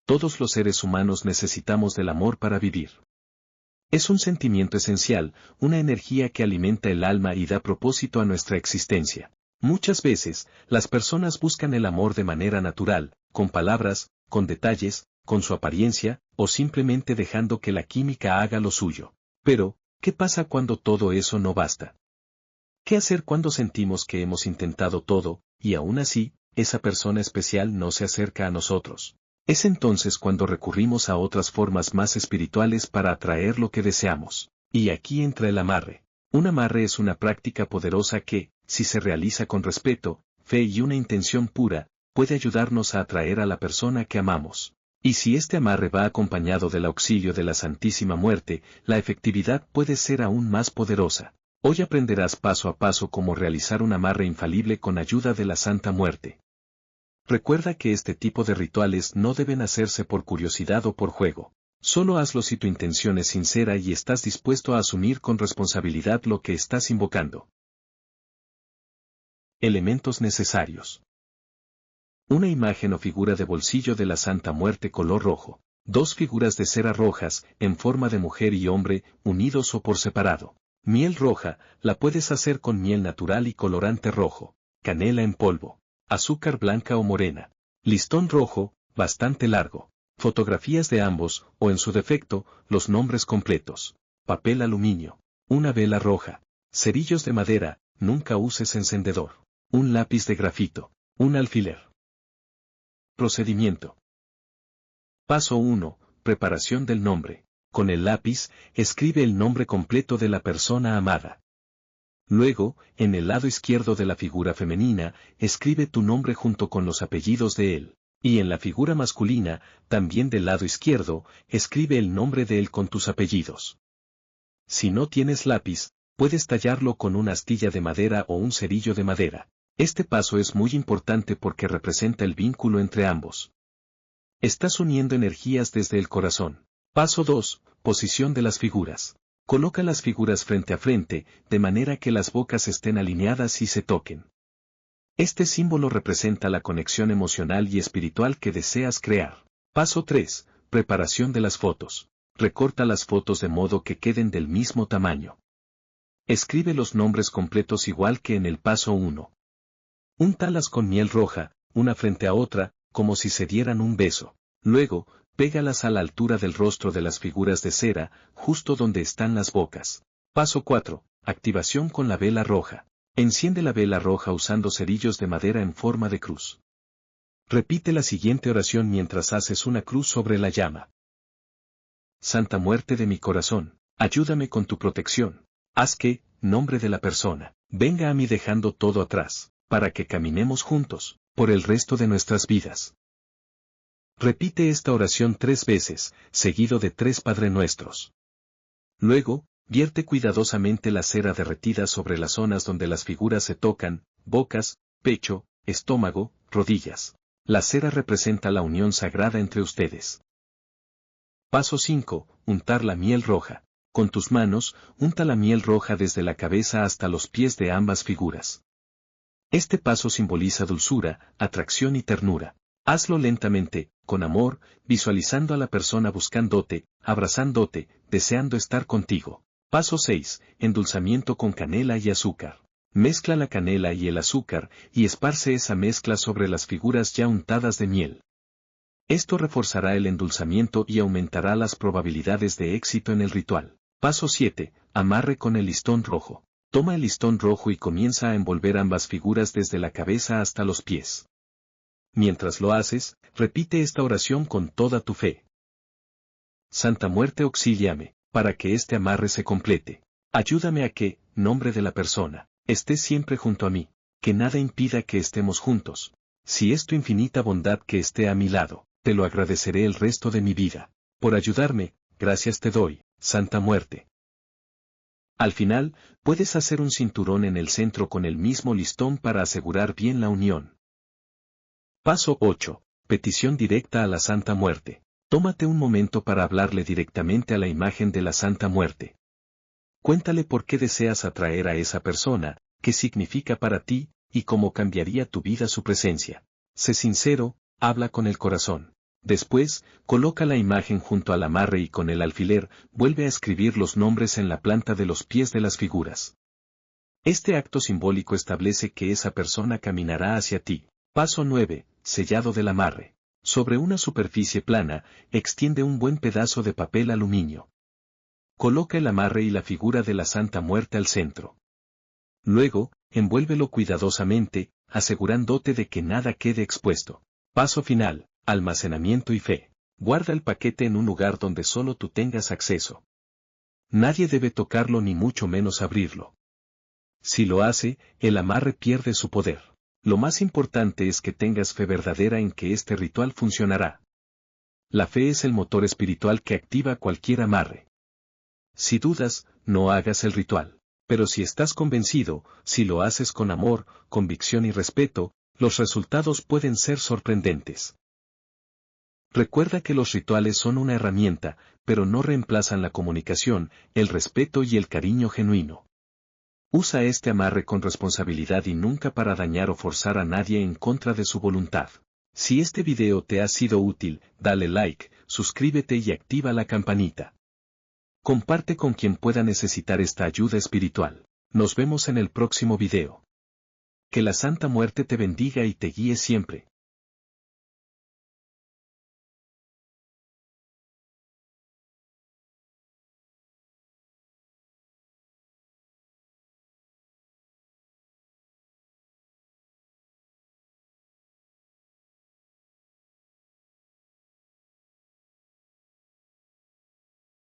Todos los seres humanos necesitamos del amor para vivir. Es un sentimiento esencial, una energía que alimenta el alma y da propósito a nuestra existencia. Muchas veces, las personas buscan el amor de manera natural, con palabras, con detalles, con su apariencia, o simplemente dejando que la química haga lo suyo. Pero, ¿qué pasa cuando todo eso no basta? ¿Qué hacer cuando sentimos que hemos intentado todo, y aún así, esa persona especial no se acerca a nosotros? Es entonces cuando recurrimos a otras formas más espirituales para atraer lo que deseamos. Y aquí entra el amarre. Un amarre es una práctica poderosa que, si se realiza con respeto, fe y una intención pura, puede ayudarnos a atraer a la persona que amamos. Y si este amarre va acompañado del auxilio de la Santísima Muerte, la efectividad puede ser aún más poderosa. Hoy aprenderás paso a paso cómo realizar un amarre infalible con ayuda de la Santa Muerte. Recuerda que este tipo de rituales no deben hacerse por curiosidad o por juego. Solo hazlo si tu intención es sincera y estás dispuesto a asumir con responsabilidad lo que estás invocando. Elementos necesarios. Una imagen o figura de bolsillo de la Santa Muerte color rojo. 2 figuras de cera rojas, en forma de mujer y hombre, unidos o por separado. Miel roja, la puedes hacer con miel natural y colorante rojo. Canela en polvo. Azúcar blanca o morena. Listón rojo, bastante largo. Fotografías de ambos, o en su defecto, los nombres completos. Papel aluminio. Una vela roja. Cerillos de madera, nunca uses encendedor. Un lápiz de grafito. Un alfiler. Procedimiento. Paso 1. Preparación del nombre. Con el lápiz, escribe el nombre completo de la persona amada. Luego, en el lado izquierdo de la figura femenina, escribe tu nombre junto con los apellidos de él. Y en la figura masculina, también del lado izquierdo, escribe el nombre de él con tus apellidos. Si no tienes lápiz, puedes tallarlo con una astilla de madera o un cerillo de madera. Este paso es muy importante porque representa el vínculo entre ambos. Estás uniendo energías desde el corazón. Paso 2. Posición de las figuras. Coloca las figuras frente a frente, de manera que las bocas estén alineadas y se toquen. Este símbolo representa la conexión emocional y espiritual que deseas crear. Paso 3. Preparación de las fotos. Recorta las fotos de modo que queden del mismo tamaño. Escribe los nombres completos igual que en el paso 1. Úntalas con miel roja, una frente a otra, como si se dieran un beso. Luego, pégalas a la altura del rostro de las figuras de cera, justo donde están las bocas. Paso 4. Activación con la vela roja. Enciende la vela roja usando cerillos de madera en forma de cruz. Repite la siguiente oración mientras haces una cruz sobre la llama. Santa Muerte de mi corazón, ayúdame con tu protección. Haz que, nombre de la persona, venga a mí dejando todo atrás, para que caminemos juntos, por el resto de nuestras vidas. Repite esta oración 3 veces, seguido de 3 Padre Nuestros. Luego, vierte cuidadosamente la cera derretida sobre las zonas donde las figuras se tocan, bocas, pecho, estómago, rodillas. La cera representa la unión sagrada entre ustedes. Paso 5. Untar la miel roja. Con tus manos, unta la miel roja desde la cabeza hasta los pies de ambas figuras. Este paso simboliza dulzura, atracción y ternura. Hazlo lentamente, con amor, visualizando a la persona buscándote, abrazándote, deseando estar contigo. Paso 6. Endulzamiento con canela y azúcar. Mezcla la canela y el azúcar, y esparce esa mezcla sobre las figuras ya untadas de miel. Esto reforzará el endulzamiento y aumentará las probabilidades de éxito en el ritual. Paso 7. Amarre con el listón rojo. Toma el listón rojo y comienza a envolver ambas figuras desde la cabeza hasta los pies. Mientras lo haces, repite esta oración con toda tu fe. Santa Muerte, auxíliame, para que este amarre se complete. Ayúdame a que, nombre de la persona, esté siempre junto a mí, que nada impida que estemos juntos. Si es tu infinita bondad que esté a mi lado, te lo agradeceré el resto de mi vida. Por ayudarme, gracias te doy, Santa Muerte. Al final, puedes hacer un cinturón en el centro con el mismo listón para asegurar bien la unión. Paso 8. Petición directa a la Santa Muerte. Tómate un momento para hablarle directamente a la imagen de la Santa Muerte. Cuéntale por qué deseas atraer a esa persona, qué significa para ti, y cómo cambiaría tu vida su presencia. Sé sincero, habla con el corazón. Después, coloca la imagen junto al amarre y con el alfiler, vuelve a escribir los nombres en la planta de los pies de las figuras. Este acto simbólico establece que esa persona caminará hacia ti. Paso 9. Sellado del amarre. Sobre una superficie plana, extiende un buen pedazo de papel aluminio. Coloca el amarre y la figura de la Santa Muerte al centro. Luego, envuélvelo cuidadosamente, asegurándote de que nada quede expuesto. Paso final. Almacenamiento y fe. Guarda el paquete en un lugar donde solo tú tengas acceso. Nadie debe tocarlo ni mucho menos abrirlo. Si lo hace, el amarre pierde su poder. Lo más importante es que tengas fe verdadera en que este ritual funcionará. La fe es el motor espiritual que activa cualquier amarre. Si dudas, no hagas el ritual. Pero si estás convencido, si lo haces con amor, convicción y respeto, los resultados pueden ser sorprendentes. Recuerda que los rituales son una herramienta, pero no reemplazan la comunicación, el respeto y el cariño genuino. Usa este amarre con responsabilidad y nunca para dañar o forzar a nadie en contra de su voluntad. Si este video te ha sido útil, dale like, suscríbete y activa la campanita. Comparte con quien pueda necesitar esta ayuda espiritual. Nos vemos en el próximo video. Que la Santa Muerte te bendiga y te guíe siempre.